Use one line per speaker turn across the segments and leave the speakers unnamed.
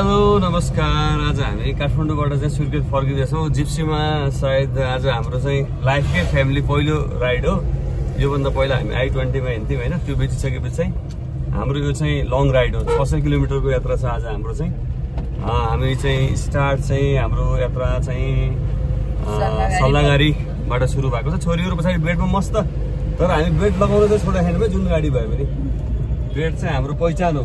Hello नमस्कार। आज हामी काठमाडौँबाट चाहिँ सुर्खेत फर्किँदैछौँ। जिप्सीमा सायद आज हाम्रो चाहिँ लाइफकै फ्यामिली पहिलो राइड हो। योभन्दा पहिला हामी I-20 मा हिँड्थ्यौँ होइन, त्यो बितिसकेपछि चाहिँ हाम्रो यो चाहिँ लङ राइड हो। 600 किलोमिटरको यात्रा छ आज हाम्रो चाहिँ। हामी चाहिँ स्टार्ट चाहिँ हाम्रो यात्रा चाहिँ सल्लाहगारीबाट सुरु भएको छ। छोरीहरू पछाडि बेडमा मस्त, तर हामी बेड लगाउन चाहिँ छोडा छैनौँ। जुन गाडी भयो भने बेड चाहिँ हाम्रो पहिचान हो।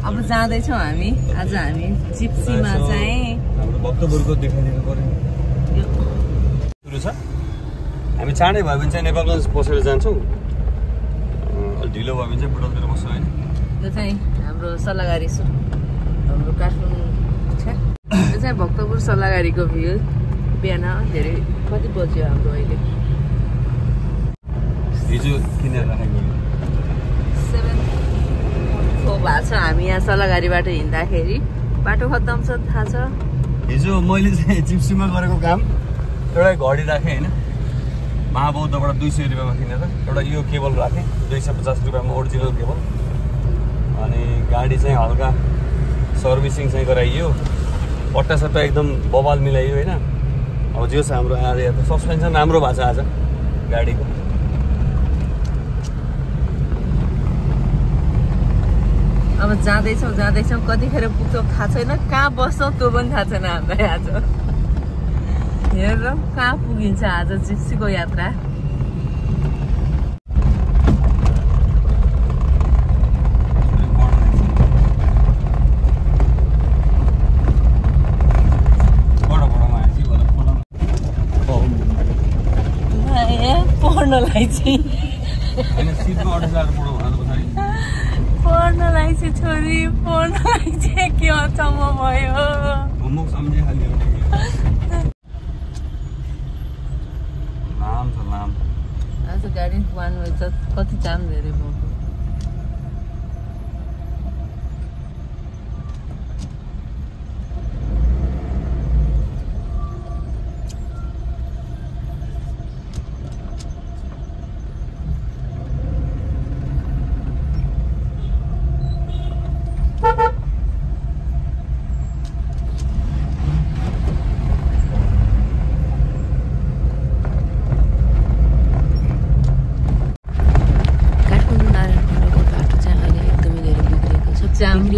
अब जाँदैछौँ हामी। आज हामी जिप्सीमा चाहिँ
हाम्रो भक्तपुरको देखाइदिनु पर्यो सुरु छ। हामी चाँडै भयो भने चाहिँ नेपालगञ्ज पसेर जान्छौँ। ढिलो भयो भने चाहिँ बुटलतिर बस्छौँ होइन।
यो चाहिँ हाम्रो सल्लाहगारी हाम्रो काठमाडौँ छ। यो चाहिँ भक्तपुर सल्लाहगारीको भ्यू। बिहान धेरै कति बज्यो हाम्रो अहिले?
हिजो किनेर राखेको
7:04 भएको छ। हामी यहाँ सल्लाहगारीबाट हिँड्दाखेरि बाटो खत्तम छ थाहा छ।
हिजो मैले चाहिँ जिप्सीमा गरेको काम एउटा घडी राखेँ होइन, महाबौद्धबाट 200 रुपियाँमा किनेर एउटा यो केबल राखेँ 250 रुपियाँमा ओरिजिनल केबल। अनि गाडी चाहिँ हल्का सर्भिसिङ चाहिँ गराइयो, पट्टा सट्टा एकदम बवाल मिलाइयो होइन। अब जो छ हाम्रो आज यहाँ सस्पेन्सन राम्रो भएको छ आज गाडीको।
अब जाँदैछौँ कतिखेर पुग्छौँ थाहा छैन, कहाँ बस्छौँ त्यो पनि थाहा छैन हामीलाई। आज हेरौँ कहाँ पुगिन्छ आज जिप्सीको यात्रा। पढ्नलाई चाहिँ छोरी पढ्नलाई चाहिँ के अचम्म भयो। आज गाडी वान वे छ, कति जाम धेरै भएको।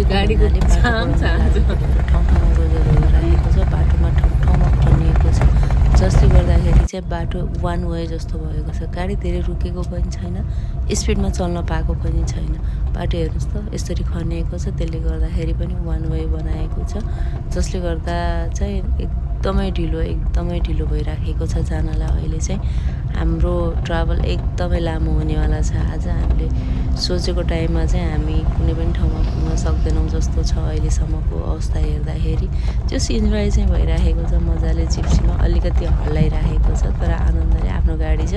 गाडीको जाम छ।
ठाउँमा रोजहरू राखेको छ, बाटोमा ठाउँमा खनिएको छ, जसले गर्दाखेरि चाहिँ बाटो वान वे जस्तो भएको छ। गाडी धेरै रुकेको पनि छैन, स्पिडमा चल्न पाएको पनि छैन। बाटो हेर्नुहोस् त यसरी खनिएको छ, त्यसले गर्दाखेरि पनि वान वे बनाएको छ, जसले गर्दा चाहिँ एकदमै ढिलो भइराखेको छ जानलाई। अहिले चाहिँ हाम्रो ट्राभल एकदमै लामो हुनेवाला छ। आज हामीले सोचेको टाइममा चाहिँ हामी कुनै पनि ठाउँमा पुग्न सक्दैनौँ जस्तो छ अहिलेसम्मको अवस्था हेर्दाखेरि। त्यो इन्जोय चाहिँ भइराखेको छ मजाले। जिप्सीमा अलिकति हल्लाइराखेको छ, तर आनन्दले आफ्नो गाडी छ,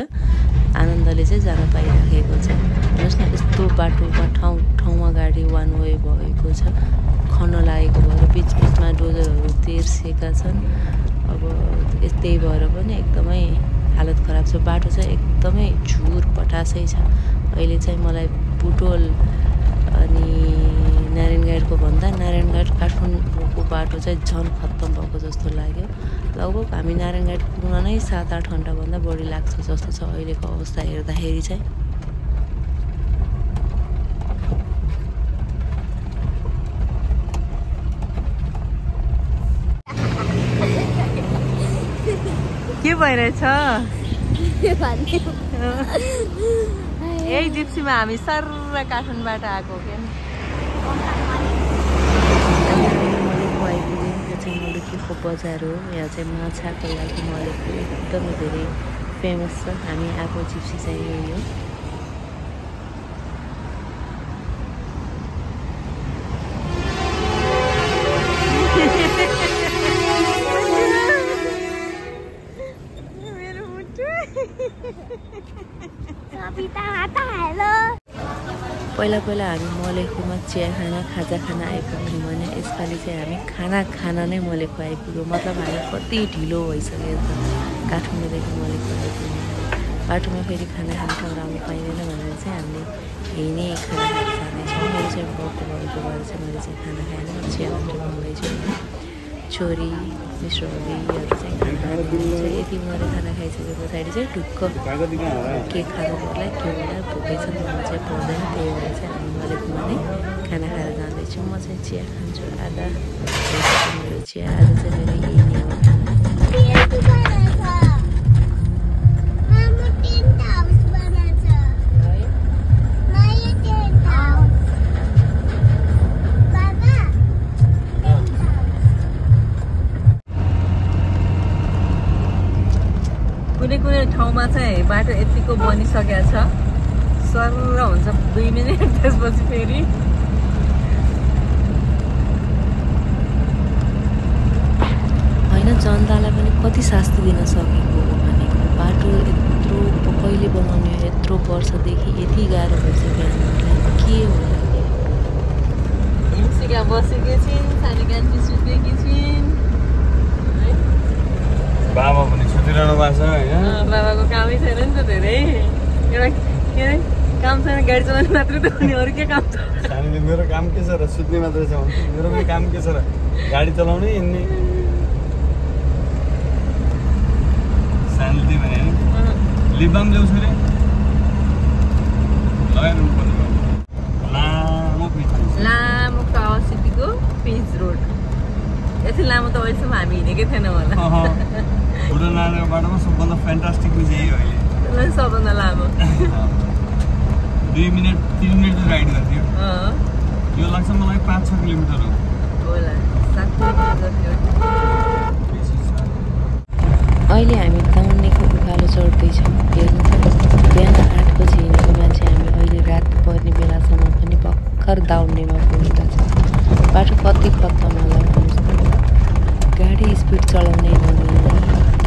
आनन्दले चाहिँ जान पाइराखेको छ। हेर्नुहोस् न यस्तो बाटोमा ठाउँमा गाडी वान वे भएको छ, खन्न लागेको भएर बिचमा डोजरहरू तेर्सेका छन्। अब त्यही भएर पनि एकदमै हालत खराब छ। बाटो चाहिँ एकदमै झुर पटासै छ। अहिले चाहिँ मलाई बुटोल अनि नारायणघाटको भन्दा नारायणघाट काठमाडौँको बाटो चाहिँ झन् खत्तम भएको जस्तो लाग्यो। लगभग हामी नारायणघाट पुग्न नै 7-8 घन्टाभन्दा बढी लाग्छ जस्तो छ अहिलेको अवस्था हेर्दाखेरि चाहिँ।
के भइरहेछ? यही जिप्सीमा हामी सर्र काठमाडौँबाट आएको क्या।
यो चाहिँ मलेकीको बजार हो। यहाँ चाहिँ माछाको लागि मलेकी एकदमै धेरै फेमस छ। हामी आएको जिप्सी चाहिँ यही हो। पहिला हामी मलेखुमा चिया खाना खाजा खाना आइपुग्यौँ भने यसपालि चाहिँ हामी खाना खाना नै मलेखु आइपुग्यौँ। मतलब हामी कति ढिलो भइसकेको छ काठमाडौँदेखि मलेखु आइपुग्यौँ। बाटोमा फेरि खाना खाने ठाउँ राम्रो पाइँदैन भनेर चाहिँ हामीले यही नै खाना खाएर जाँदैछौँ। मेरो चाहिँ बाउको घरको भएर चाहिँ मैले चाहिँ खाना खाएन, चिया मात्रै बनाउँदैछु होइन। छोरी मिस्टर हबीहरू चाहिँ खाना खानुहुन्छ। यति उनीहरू खाना खाइसके पछाडि चाहिँ ढुक्क के खानु पर्ला के होला भोकै छ भन्नु चाहिँ पर्दैन। त्यही भएर चाहिँ हामी मलेकुमा नै खाना खाएर जाँदैछौँ। म चाहिँ चिया खान्छु आधा, मेरो चिया आज चाहिँ मेरो यही नै हो खाना।
कुनै ठाउँमा चाहिँ बाटो यतिको बनिसकेको छ, सरर हुन्छ 2 मिनट, त्यसपछि फेरि
होइन। जनतालाई पनि कति शास्ति दिन सकेको हो भनेको, बाटो यत्रो कहिले बनाउने, यत्रो वर्षदेखि यति गाह्रो भइसक्यो हामीलाई, के होला कि
हिमसिका बसेकी छिन्, सानी कान्छी सुतेकी छिन्,
बाबा पनि सुतिरहनु भएको छ होइन।
बाबाको कामै छैन नि त धेरै, एउटा के अरे काम छैन, गाडी चलाउने मात्रै त हो नि, अरू के काम छ?
सानीले मेरो काम के छ र सुत्ने मात्रै छ भन्छ, मेरो पनि काम के छ र गाडी चलाउने हिँड्ने। सानीले त्यही भने लिप बाम ल्याउँछ अरे, लगाइरहनु पर्ने भयो।
लामो कावा सिटीको पिच रोड, यति लामो त अहिलेसम्म हामी हिँडेकै थिएन होला।
बुढो नानीको बाटोमा सबभन्दा फ्यान्टास्टिक चिज यही हो अहिले,
सबभन्दा लामो।
2 मिनट 3 मिनट चाहिँ राइड गर्थ्यो, यो लाग्छ मलाई 5-6 किलोमिटर हो
होला, 7 किलोमिटर जति।
अहिले हामी दाउनेको उकालो चढ्दैछौँ। हेर्नु त, बिहान 8 बजी हिँडेको मान्छे हामी अहिले रात पर्ने बेलासम्म पनि भर्खर दाउनेमा पुगेका छौँ। बाटो कति खत्तम होला भन्नुहोस् त, गाडी स्पिड चलाउनै नदिने,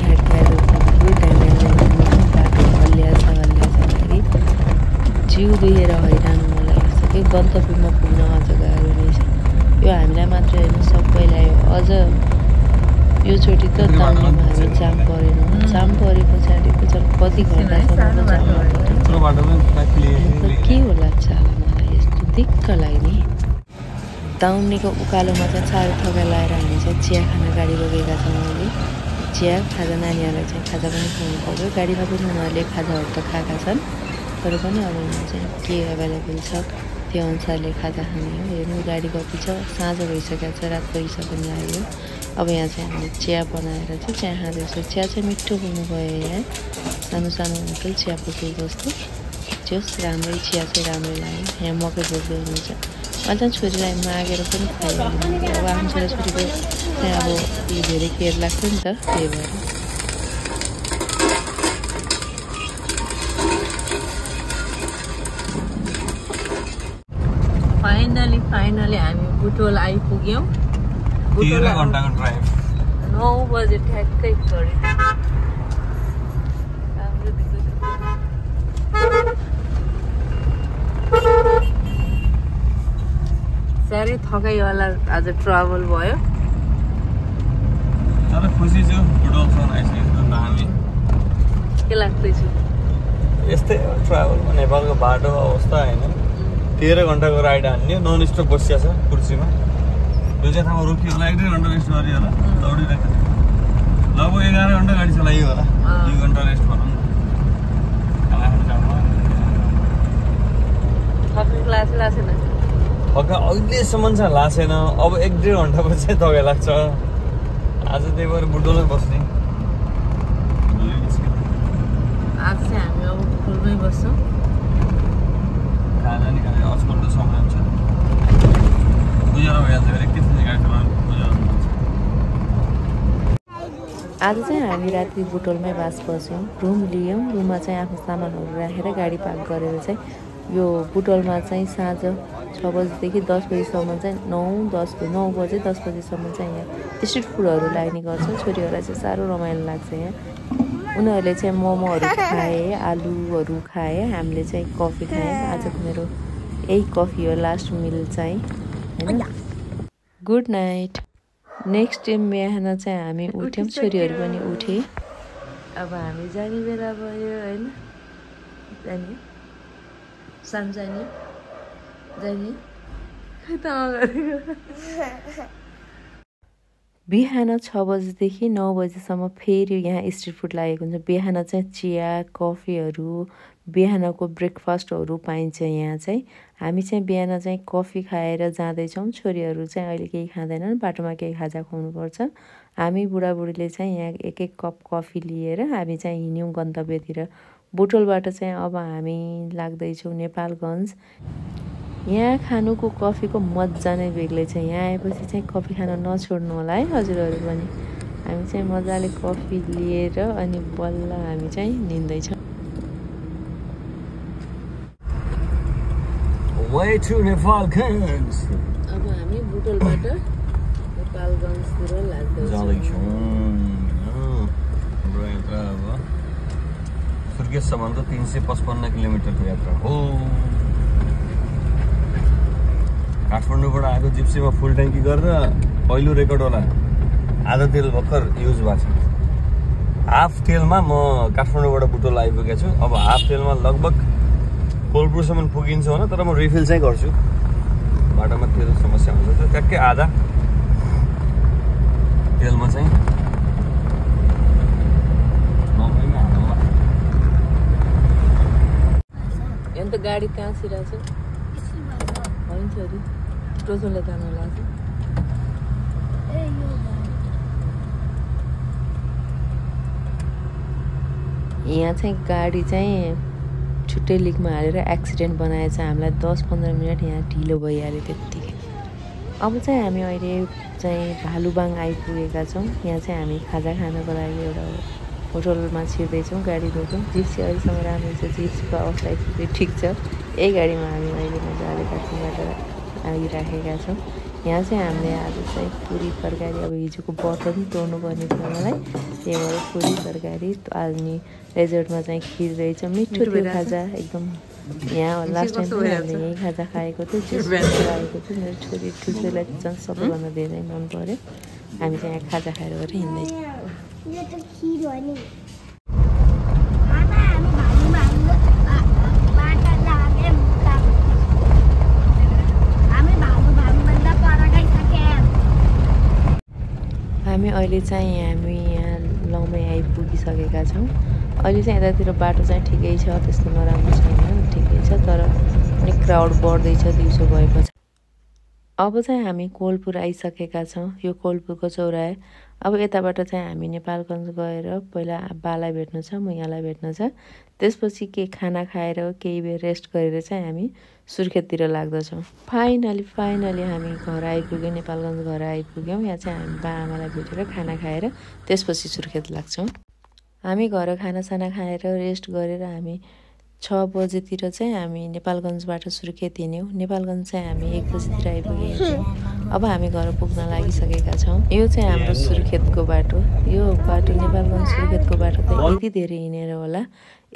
गाडी बाटो हल्लिया छ गाडी, जिउ दुखेर हैरान हुन लागिसक्यो। गन्तव्यमा पुग्न अझ गाह्रो रहेछ। यो हामीलाई मात्र होइन, सबैलाई हो। अझ योचोटि त दाउनेमा हामी जाम परेनौँ, जाम परे पछाडि कति घन्टासम्म जाम पऱ्यो, के होला चाला मलाई यस्तो दिक्क लाग्ने। दाउनेको उकालोमा चाहिँ साह्रो थकाइ लगाएर हामी चाहिँ चिया खाना गाडी लगेका छौँ। अहिले चिया खाजा, नानीहरूलाई चाहिँ खाजा पनि खुवाउनु पर्यो। गाडीमा पनि उनीहरूले खाजाहरू त खाएका छन्, तर पनि अब यहाँ चाहिँ के एभाइलेबल छ त्यो अनुसारले खाजा खाने हो। हेर्नु गाडी कति छ, साँझ भइसकेको छ, रात परिसक्यो पनि लाग्यो। अब यहाँ चाहिँ हामीले चिया बनाएर चाहिँ चिया खाँदैछौँ। चिया चाहिँ मिठो हुनुभयो, यहाँ सानो सानो होटल चिया पसल जस्तो, जस राम्रै चिया चाहिँ राम्रै लाग्यो। यहाँ मकै बोक्दै हुनुहुन्छ, अहिले चाहिँ छोरीलाई मागेर पनि खाइहाल्नु। अब आफ्नो छोराछोरीको चाहिँ अब धेरै केयर लाग्छ नि त, त्यही भएर।
फाइनली हामी बुटोल आइपुग्यौँ।
13 घन्टाको ड्राइभ,
9 बजे ठ्याक्कै गऱ्यो। साह्रै थकाइवाला आज ट्राभल भयो,
तर खुसी छु बुटोलसम्म आइसकेको हामी।
के लाग्दैछ?
यस्तै हो ट्राभलमा, नेपालको बाटो अवस्था होइन। 13 घन्टाको राइड हान्ने, नन स्टप बसिया छ कुर्सीमा, दुई चाहिँ ठाउँमा रोकियो होला, 1-1.5 घन्टा रेस्ट गरियो होला, दौडिरहेको लगभग 11 घन्टा गाडी चलाइयो होला, 2 घन्टा रेस्ट भनौँ न। खाना खानु जाउँ,
थकाइ लाग्छ न?
थका अहिलेसम्म चाहिँ लाग्छेन, अब 1-1.5 घन्टापछि चाहिँ थकाइ लाग्छ। आज त्यही भएर बुटोलमै बस्ने।
आज चाहिँ हामी अब बुटोलमै बस्छौँ।
खाना निकालेर हस्पिटल समय हुन्छ, उज्यालो भइहाल्छ, एकैछिन गाडी चलाउनु उज्यालो हुन्छ।
आज चाहिँ हामी राति बुटोलमै बास बस्यौँ, रुम लियौँ। रुममा चाहिँ आफ्नो सामानहरू राखेर गाडी पार्क गरेर चाहिँ यो बुटोलमा चाहिँ साँझ 6 बजीदेखि 10 बजीसम्म चाहिँ 9 बजे 10 बजीसम्म चाहिँ यहाँ स्ट्रिट फुडहरू लाग्ने गर्छ। छोरीहरूलाई चाहिँ साह्रो रमाइलो लाग्छ यहाँ। उनीहरूले चाहिँ मोमोहरू खाए, आलुहरू खाए, हामीले चाहिँ कफी खायौँ। आजको मेरो यही कफी हो लास्ट मिल चाहिँ होइन। Good night. नेक्स्ट डे बिहान चाहिँ हामी उठ्यौँ, छोरीहरू पनि उठे।
अब हामी जाने बेला भयो होइन।
जाने सानो जाने जाने बिहान 6 बजेदेखि 9 बजेसम्म फेरि यहाँ स्ट्रिट फुड लागेको हुन्छ। बिहान चाहिँ चिया कफीहरू बिहानको ब्रेकफास्टहरू पाइन्छ यहाँ चाहिँ। हामी चाहिँ बिहान चाहिँ कफी खाएर जाँदैछौँ। छोरीहरू चाहिँ अहिले केही खाँदैनन्, बाटोमा केही खाजा खुवाउनुपर्छ। हामी बुढाबुढीले चाहिँ यहाँ एक एक कप कफी लिएर हामी चाहिँ हिँड्यौँ गन्तव्यतिर। बुटोलबाट चाहिँ अब हामी लाग्दैछौँ नेपालगञ्ज। यहाँ खानुको कफीको मजा नै बेग्लै छ। यहाँ आएपछि चाहिँ कफी खान नछोड्नु होला है हजुरहरू पनि। हामी चाहिँ मजाले कफी लिएर अनि बल्ल हामी चाहिँ हिँड्दैछौँ।
Way to Nepalgunj.
अब हामी बुटोलबाट नेपालगञ्जतिर लाग्दैछौँ।
हाम्रो यात्रा अब सुर्खेतसम्म त 355 किलोमिटरको यात्रा हो। काठमाडौँबाट आएको जिप्सीमा फुल ट्याङ्की गरेर पहिलो रेकर्डवाला आधा तेल भर्खर युज भएको छ। हाफ तेलमा म काठमाडौँबाट बुटोल आइपुगेको छु। अब हाफ तेलमा लगभग कोलपुरसम्म पुगिन्छ होला, तर म रिफिल चाहिँ गर्छु। बाटोमा तेल समस्या हुन्छ, ट्याक्कै आधा तेलमा चाहिँ नभएमा हाल्नु।
अन्त गाडी कहाँ छिराछ होइन छोरी टोचोले जानु लाग्छ। यहाँ चाहिँ गाडी चाहिँ छुट्टै लिकमा हालेर एक्सिडेन्ट बनाएछ। हामीलाई 10-15 मिनट यहाँ ढिलो भइहाल्यो त्यत्तिकै। अब चाहिँ हामी अहिले चाहिँ भालुबाङ आइपुगेका छौँ। यहाँ चाहिँ हामी खाजा खानको लागि एउटा होटलमा छिर्दैछौँ। गाडी रोक्यौँ। जिप्सी अहिलेसम्म राम्रो छ, जिप्सीको अवस्था एकदमै ठिक छ। यही गाडीमा हामी अहिले मजाले काठमाडौँबाट आइराखेका छौँ। यहाँ चाहिँ हामीले आज चाहिँ पुरी तरकारी, अब हिजोको व्रत पनि तोड्नु पर्ने थियो मलाई, त्यही भएर पुरी तरकारी अनि रेजोर्टमा चाहिँ खिर रहेछ। मिठो थियो खाजा एकदम। यहाँ लास्ट टाइम पनि हामीले यही खाजा खाएको थियो, जुस खाएको थियो। मेरो छोरी ठुल्छोरीलाई झन् सबैभन्दा धेरै मन पऱ्यो। हामी चाहिँ यहाँ खाजा खाएर गएर हिँड्दैछौँ। हामी अहिले चाहिँ यहाँ लङमै आइपुगिसकेका छौँ। अहिले चाहिँ यतातिर बाटो चाहिँ ठिकै छ, त्यस्तो नराम्रो छैन, ठिकै छ। तर अलिक क्राउड बढ्दैछ दिउँसो भएपछि। अब चाहिँ हामी कोलपुर आइसकेका छौँ। यो कोलपुरको चौराहा। अब यताबाट चाहिँ हामी नेपालगञ्ज गएर पहिला बालाई भेट्नु छ, मैयालाई भेट्नु छ। त्यसपछि के खाना खाएर केही बेर रेस्ट गरेर चाहिँ हामी सुर्खेततिर लाग्दछौँ। फाइनली हामी घर आइपुग्यौँ, नेपालगञ्ज घर आइपुग्यौँ। यहाँ चाहिँ हामी बाआमालाई भेटेर खाना खाएर त्यसपछि सुर्खेत लाग्छौँ। हामी घर खानासाना खाएर रेस्ट गरेर हामी 6 बजेतिर चाहिँ हामी नेपालगञ्जबाट सुर्खेत हिँड्यौँ। नेपालगञ्ज चाहिँ हामी 1 बजेतिर आइपुगेका छौँ। अब हामी घर पुग्न लागिसकेका छौँ। यो चाहिँ हाम्रो सुर्खेतको बाटो। यो बाटो नेपालगञ्ज सुर्खेतको बाटो त यति धेरै हिँडेर होला,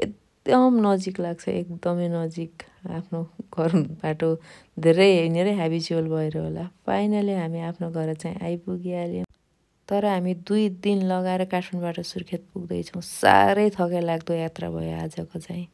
एकदम नजिक लाग्छ, एकदमै नजिक। आफ्नो घर बाटो धेरै हिँडेरै ह्याबिचुअल भएर होला। फाइनली हामी आफ्नो घर चाहिँ आइपुगिहाल्यौँ। तर हामी 2 दिन लगाएर काठमाडौँबाट सुर्खेत पुग्दैछौँ। साह्रै थकाइ लाग्दो यात्रा भयो आजको चाहिँ।